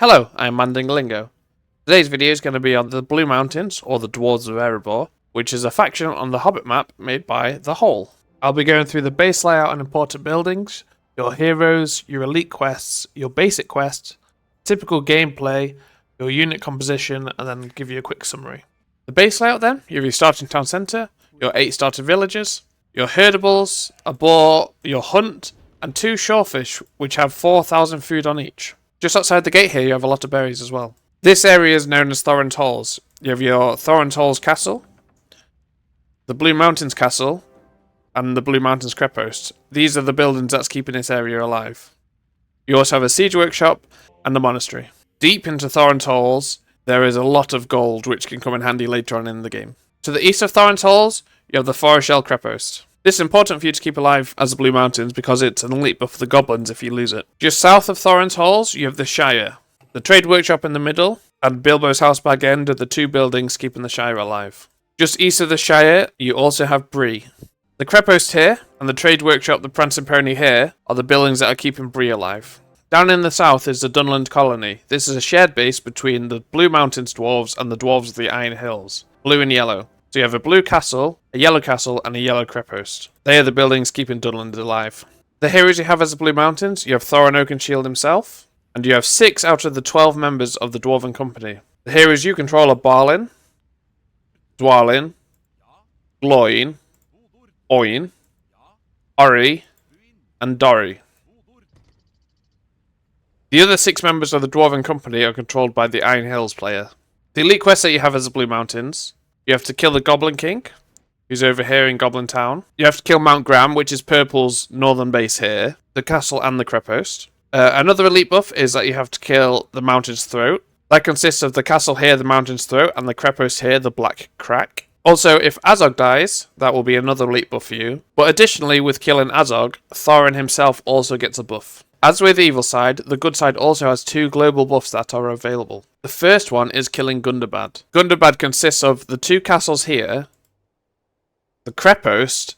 Hello, I'm Mandingalingo. Today's video is going to be on the Blue Mountains, or the Dwarves of Erebor, which is a faction on the Hobbit map made by The Whole. I'll be going through the base layout and important buildings, your heroes, your elite quests, your basic quests, typical gameplay, your unit composition, and then give you a quick summary. The base layout then, you have your starting town centre, your 8 starter villages, your herdables, a boar, your hunt, and 2 shorefish, which have 4,000 food on each. Just outside the gate here, you have a lot of berries as well. This area is known as Thorin Halls. You have your Thorin Halls Castle, the Blue Mountains Castle, and the Blue Mountains Crepost. These are the buildings that's keeping this area alive. You also have a siege workshop and a monastery. Deep into Thorin Halls, there is a lot of gold, which can come in handy later on in the game. To the east of Thorin Halls, you have the Foreshell Crepost. This is important for you to keep alive as the Blue Mountains because it's an elite buff for the goblins if you lose it. Just south of Thorin Halls, you have the Shire. The Trade Workshop in the middle, and Bilbo's house back end are the 2 buildings keeping the Shire alive. Just east of the Shire, you also have Bree. The Crepost here, and the Trade Workshop, the Prancing Pony here, are the buildings that are keeping Bree alive. Down in the south is the Dunland Colony. This is a shared base between the Blue Mountains Dwarves and the Dwarves of the Iron Hills. Blue and yellow. So you have a blue castle, a yellow castle, and a yellow crepost. They are the buildings keeping Dunland alive. The heroes you have as the Blue Mountains, you have Thorin Oakenshield himself, and you have 6 out of the 12 members of the Dwarven Company. The heroes you control are Balin, Dwalin, Gloin, Oin, Ori, and Dori. The other 6 members of the Dwarven Company are controlled by the Iron Hills player. The elite quests that you have as the Blue Mountains: you have to kill the Goblin King, who's over here in Goblin Town. You have to kill Mount Graham, which is Purple's northern base here, the castle and the crepost. Another elite buff is that you have to kill the Mountain's Throat. That consists of the castle here, the Mountain's Throat, and the crepost here, the Black Crack. Also, if Azog dies, that will be another elite buff for you. But additionally, with killing Azog, Thorin himself also gets a buff. As with the evil side, the good side also has 2 global buffs that are available. The first one is killing Gundabad. Gundabad consists of the 2 castles here, the crepost,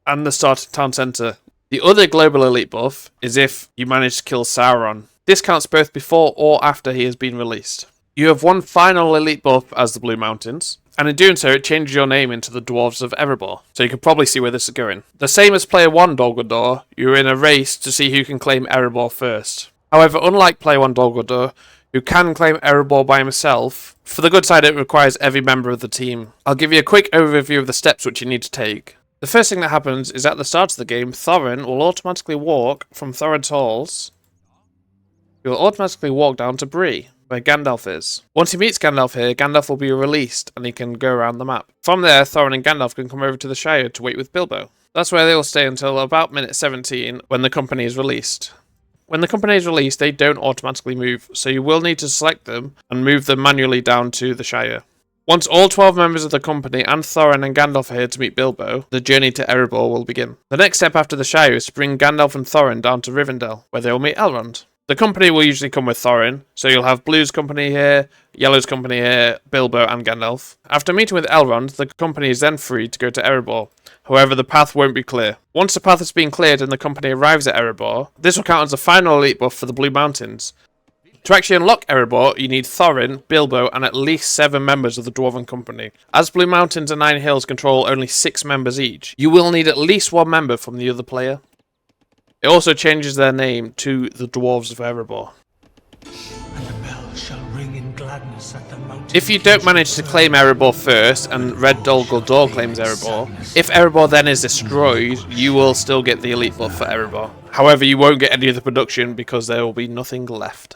and the starting town centre. The other global elite buff is if you manage to kill Sauron. This counts both before or after he has been released. You have one final elite buff as the Blue Mountains, and in doing so it changes your name into the Dwarves of Erebor, so you can probably see where this is going. The same as Player 1 Dol Guldur, you're in a race to see who can claim Erebor first. However, unlike Player 1 Dol Guldur, who can claim Erebor by himself, for the good side it requires every member of the team. I'll give you a quick overview of the steps which you need to take. The first thing that happens is at the start of the game, Thorin will automatically walk from Thorin Halls. He will automatically walk down to Bree, where Gandalf is. Once he meets Gandalf here, Gandalf will be released and he can go around the map. From there, Thorin and Gandalf can come over to the Shire to wait with Bilbo. That's where they will stay until about minute 17 when the company is released. When the company is released, they don't automatically move, so you will need to select them and move them manually down to the Shire. Once all 12 members of the company and Thorin and Gandalf are here to meet Bilbo, the journey to Erebor will begin. The next step after the Shire is to bring Gandalf and Thorin down to Rivendell, where they will meet Elrond. The company will usually come with Thorin, so you'll have Blue's company here, Yellow's company here, Bilbo and Gandalf. After meeting with Elrond, the company is then free to go to Erebor. However, the path won't be clear. Once the path has been cleared and the company arrives at Erebor, this will count as a final elite buff for the Blue Mountains. To actually unlock Erebor, you need Thorin, Bilbo, and at least 7 members of the Dwarven Company. As Blue Mountains and Iron Hills control only 6 members each, you will need at least 1 member from the other player. It also changes their name to the Dwarves of Erebor. And the bell shall ring in gladness at the mountain. If you don't manage to claim Erebor first, and Red Dol Guldur claims Erebor, if Erebor then is destroyed, you will still get the elite buff for Erebor. However, you won't get any of the production because there will be nothing left.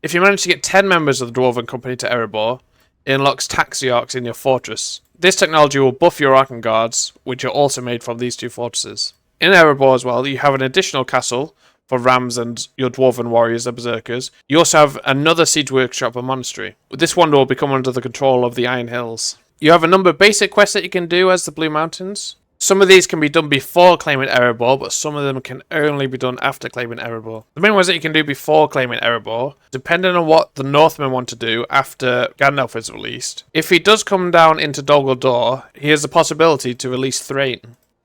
If you manage to get 10 members of the Dwarven Company to Erebor, it unlocks Taxiarchs in your fortress. This technology will buff your Arkenguards, which are also made from these 2 fortresses. In Erebor as well, you have an additional castle for Rams and your Dwarven warriors, the Berserkers. You also have another siege workshop and monastery. This one will become under the control of the Iron Hills. You have a number of basic quests that you can do as the Blue Mountains. Some of these can be done before claiming Erebor, but some of them can only be done after claiming Erebor. The main ones that you can do before claiming Erebor, depending on what the Northmen want to do after Gandalf is released. If he does come down into Dol Guldur, he has the possibility to release Thrain.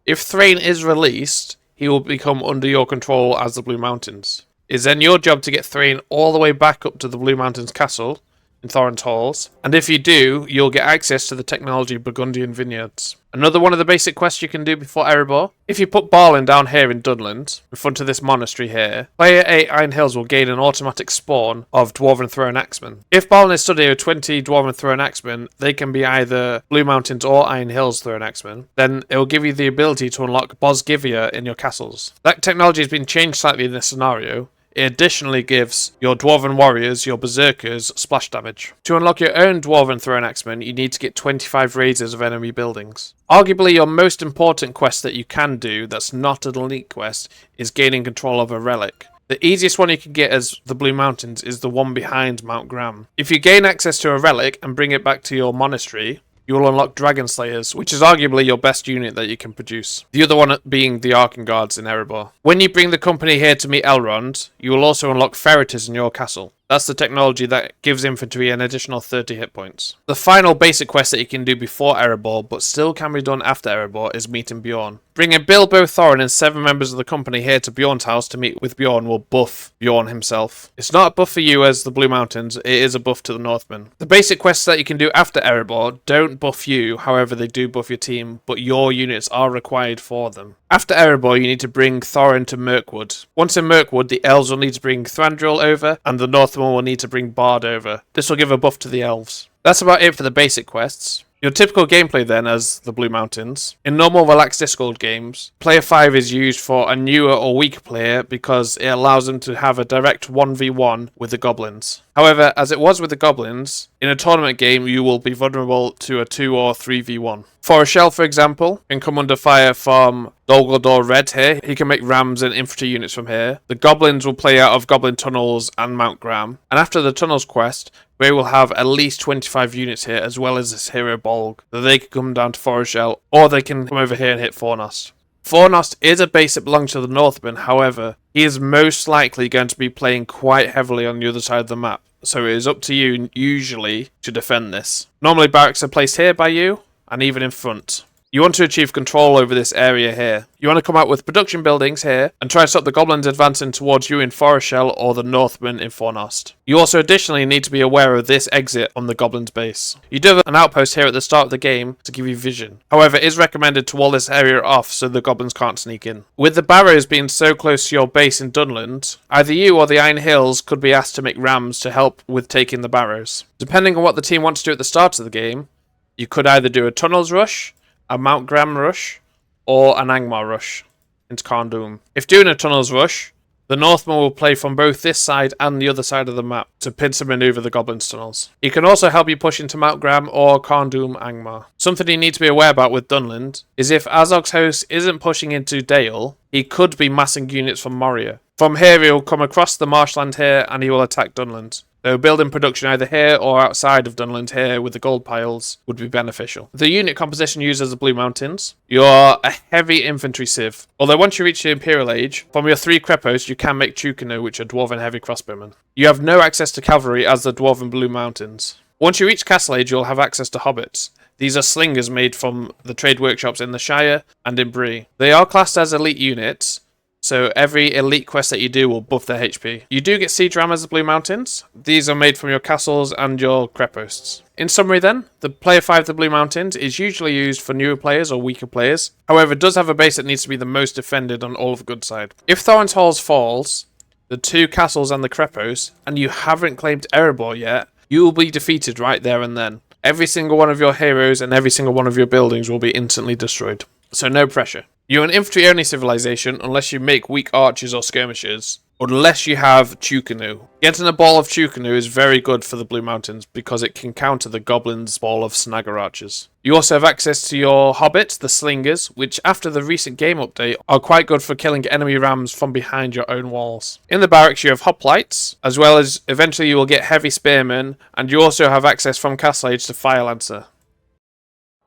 If Thrain is released, he will become under your control as the Blue Mountains. It's then your job to get Thrain all the way back up to the Blue Mountains Castle in Thorin's Halls, and if you do, you'll get access to the technology Burgundian Vineyards. Another one of the basic quests you can do before Erebor. If you put Balin down here in Dunland, in front of this monastery here, player 8 Iron Hills will gain an automatic spawn of Dwarven Throne Axemen. If Balin is stood here with 20 Dwarven Throne Axemen, they can be either Blue Mountains or Iron Hills Throne Axemen. Then it will give you the ability to unlock Bosgivia in your castles. That technology has been changed slightly in this scenario. It additionally gives your Dwarven Warriors, your Berserkers, splash damage. To unlock your own Dwarven Throne Axemen, you need to get 25 raises of enemy buildings. Arguably your most important quest that you can do that's not an elite quest is gaining control of a relic. The easiest one you can get as the Blue Mountains is the one behind Mount Graham. If you gain access to a relic and bring it back to your monastery, you will unlock Dragon Slayers, which is arguably your best unit that you can produce. The other one being the Arkenguards in Erebor. When you bring the company here to meet Elrond, you will also unlock Ferreters in your castle. That's the technology that gives infantry an additional 30 hit points. The final basic quest that you can do before Erebor, but still can be done after Erebor, is meeting Bjorn. Bringing Bilbo, Thorin and 7 members of the company here to Bjorn's house to meet with Bjorn will buff Bjorn himself. It's not a buff for you as the Blue Mountains, it is a buff to the Northmen. The basic quests that you can do after Erebor don't buff you, however they do buff your team, but your units are required for them. After Erebor, you need to bring Thorin to Mirkwood. Once in Mirkwood, the elves will need to bring Thranduil over, and the Northmen will need to bring Bard over. This will give a buff to the elves. That's about it for the basic quests. Your typical gameplay then as the Blue Mountains. In normal relaxed Discord games, player 5 is used for a newer or weaker player because it allows them to have a direct 1v1 with the goblins. However, as it was with the goblins, in a tournament game you will be vulnerable to a 2 or 3v1. Foreshell, for example, can come under fire from Dol Guldur Red here. He can make rams and infantry units from here. The goblins will play out of Goblin Tunnels and Mount Graham. And after the Tunnels quest, we will have at least 25 units here, as well as this hero Bolg, that they can come down to Foreshell, or they can come over here and hit Fornost. Fornost is a base that belongs to the Northmen, however, he is most likely going to be playing quite heavily on the other side of the map, so it is up to you, usually, to defend this. Normally barracks are placed here by you, and even in front. You want to achieve control over this area here. You want to come out with production buildings here and try to stop the goblins advancing towards you in Foreshell or the Northmen in Fornost. You also additionally need to be aware of this exit on the goblins base. You do have an outpost here at the start of the game to give you vision. However, it is recommended to wall this area off so the goblins can't sneak in. With the barrows being so close to your base in Dunland, either you or the Iron Hills could be asked to make rams to help with taking the barrows. Depending on what the team wants to do at the start of the game, you could either do a Tunnels rush, a Mount Graham rush, or an Angmar rush into Carn Dûm. If doing a Tunnels rush, the Northmen will play from both this side and the other side of the map to pincer maneuver the Goblins' tunnels. He can also help you push into Mount Graham or Carn Dûm Angmar. Something you need to be aware about with Dunland is if Azog's host isn't pushing into Dale, he could be massing units from Moria. From here he will come across the marshland here and he will attack Dunland. So building production either here or outside of Dunland here with the gold piles would be beneficial. The unit composition used as the Blue Mountains, you're a heavy infantry civ. Although once you reach the Imperial Age, from your 3 Krepos you can make Chukanu, which are Dwarven heavy crossbowmen. You have no access to cavalry as the Dwarven Blue Mountains. Once you reach Castle Age you'll have access to hobbits. These are slingers made from the trade workshops in the Shire and in Bree. They are classed as elite units, so every elite quest that you do will buff their HP. You do get siege ram as the Blue Mountains. These are made from your castles and your creposts. In summary then, the player 5 of the Blue Mountains is usually used for newer players or weaker players. However, it does have a base that needs to be the most defended on all of the good side. If Thorin's Halls falls, the 2 castles and the crepos, and you haven't claimed Erebor yet, you will be defeated right there and then. Every single one of your heroes and every single one of your buildings will be instantly destroyed. So no pressure. You're an infantry-only civilization unless you make weak archers or skirmishers, unless you have Chukanu. Getting a ball of Chukanu is very good for the Blue Mountains because it can counter the goblins' ball of snagger archers. You also have access to your hobbits, the slingers, which after the recent game update are quite good for killing enemy rams from behind your own walls. In the barracks you have hoplites, as well as eventually you will get heavy spearmen, and you also have access from Castle Age to Fire Lancer.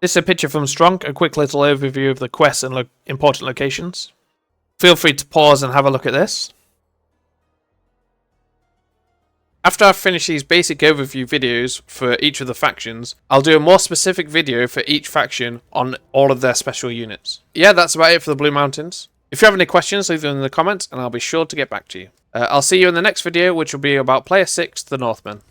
This is a picture from Strong, a quick little overview of the quests and important locations. Feel free to pause and have a look at this. After I've finished these basic overview videos for each of the factions, I'll do a more specific video for each faction on all of their special units. Yeah, that's about it for the Blue Mountains. If you have any questions, leave them in the comments and I'll be sure to get back to you. I'll see you in the next video, which will be about Player 6, the Northmen.